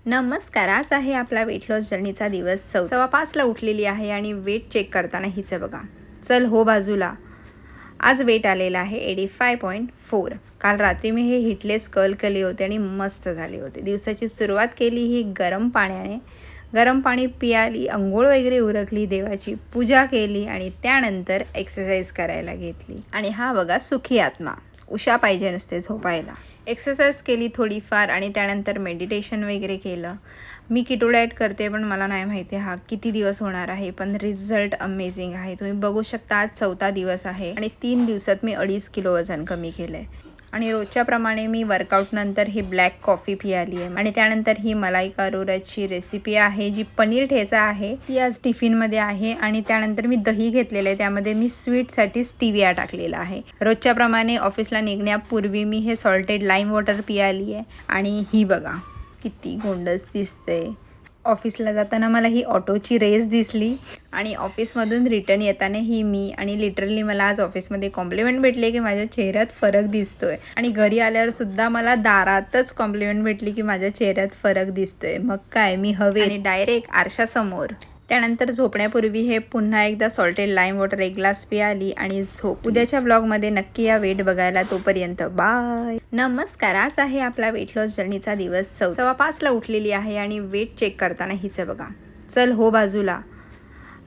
नमस्कार. आज आहे आपला वेट लॉस जर्नीचा दिवस. 4:15ला उठलेली आहे आणि वेट चेक करताना हिचं बघा, चल हो बाजूला. आज वेट आलेलं आहे 85.4. काल रात्री मी हे हिटलेस कर्ल केले होते आणि मस्त झाले होते. दिवसाची सुरुवात केली ही गरम पाण्याने. गरम पाणी पियाली, अंघोळ वगैरे उरकली, देवाची पूजा केली आणि त्यानंतर एक्सरसाइज करायला घेतली. आणि हा बघा सुखी आत्मा. उषा पाहिजे नुसते झोपायला. एक्सरसाइज केली थोडीफार आणि त्यानंतर मेडिटेशन वगैरे केलं. मी कीटो डाएट करते, पण मला नाही माहिती हा किती दिवस होणार आहे, पण रिझल्ट अमेझिंग आहे. तुम्ही बघू शकता आज 4था दिवस आहे आणि 3 दिवसात मी 2.5 किलो वजन कमी केलं आहे. आणि रोजच्याप्रमाणे मी वर्कआउटनंतर ही ब्लॅक कॉफी पियाली आहे आणि त्यानंतर ही मलाई कारोराची रेसिपी आहे जी पनीर ठेचा आहे, ती आज टिफिनमध्ये आहे. आणि त्यानंतर मी दही घेतलेलं आहे, त्यामध्ये मी स्वीटसाठी स्टिविया टाकलेला आहे. रोजच्याप्रमाणे ऑफिसला निघण्यापूर्वी मी हे सॉल्टेड लाईम वॉटर पियाली आहे. आणि ही बघा किती गोंडस दिसते. ऑफिसला जाताना मला ही ऑटोची रेस दिसली आणि ऑफिसमधून रिटर्न येताना ही मी. आणि लिटरली मला आज ऑफिसमध्ये कॉम्प्लिमेंट भेटले की माझ्या चेहऱ्यात फरक दिसतोय. आणि घरी आल्यावर सुद्धा मला दारातच कॉम्प्लिमेंट भेटली की माझ्या चेहऱ्यात फरक दिसतोय. मग काय, मी हवे आणि डायरेक्ट आरशासमोर. त्यानंतर झोपण्यापूर्वी हे पुन्हा एकदा salted lime water 1 glass Piyali आणि झोप. उद्याच्या ब्लॉगमध्ये नक्की या वेट बघायला. तोपर्यंत बाय. नमस्कार. आज आहे आपला वेट लॉस जर्नीचा दिवस. 4:15ला उठलेली आहे आणि वेट चेक करताना हिचं बघा, चल हो बाजूला.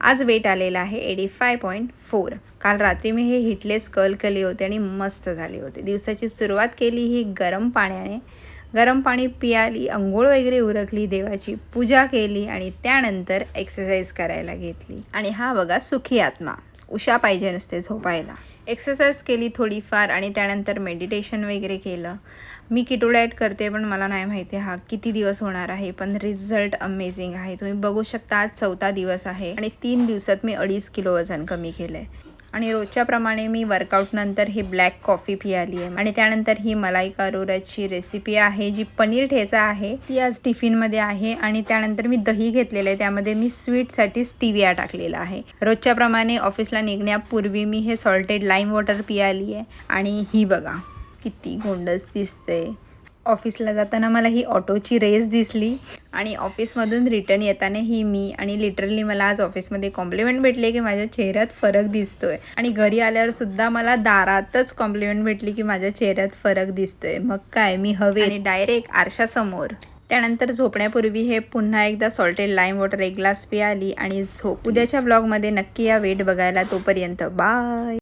आज वेट आलेलं आहे 85.4. काल रात्री मी हे हिटलेस कर्ल केले होते आणि मस्त झाले होते. दिवसाची सुरुवात केली ही गरम पाण्याने. गरम पाणी पियाली, अंघोळ वगैरे उरकली, देवाची पूजा केली आणि त्यानंतर एक्सरसाइज करायला घेतली. आणि हा बघा सुखी आत्मा. उषा पाहिजे नुसते झोपायला. एक्सरसाइज केली थोडीफार आणि त्यानंतर मेडिटेशन वगैरे केलं. मी कीटो डाएट करते, पण मला नाही माहिती हा किती दिवस होणार आहे, पण रिझल्ट अमेझिंग आहे. तुम्ही बघू शकता आज 4था दिवस आहे आणि 3 दिवसात मी 2.5 किलो वजन कमी केलं आहे. आणि रोजच्याप्रमाणे मी वर्कआउटनंतर ही ब्लॅक कॉफी पियाली आहे आणि त्यानंतर ही मलाई कारोराची रेसिपी आहे जी पनीर ठेचा आहे, ती आज टिफिनमध्ये आहे. आणि त्यानंतर मी दही घेतलेलं आहे, त्यामध्ये मी स्वीटसाठी स्टिविया टाकलेला आहे. रोजच्याप्रमाणे ऑफिसला निघण्यापूर्वी मी हे सॉल्टेड लाईम वॉटर पियाली आहे. आणि ही बघा किती गोंडस दिसते. ऑफिसला जाताना मला ही ऑटोची रेस दिसली आणि ऑफिसमधून रिटर्न येताना ही मी. आणि लिटरली मला आज ऑफिसमध्ये कॉम्प्लिमेंट भेटले की माझ्या चेहऱ्यात फरक दिसतोय. आणि घरी आल्यावर सुद्धा मला दारातच कॉम्प्लिमेंट भेटली की माझ्या चेहऱ्यात फरक दिसतोय. मग काय, मी हवे आणि डायरेक्ट आरशासमोर. त्यानंतर झोपण्यापूर्वी हे पुन्हा एकदा salted lime water 1 glass Piyali आणि झोप. उद्याच्या ब्लॉगमध्ये नक्की या वेट बघायला. तोपर्यंत बाय.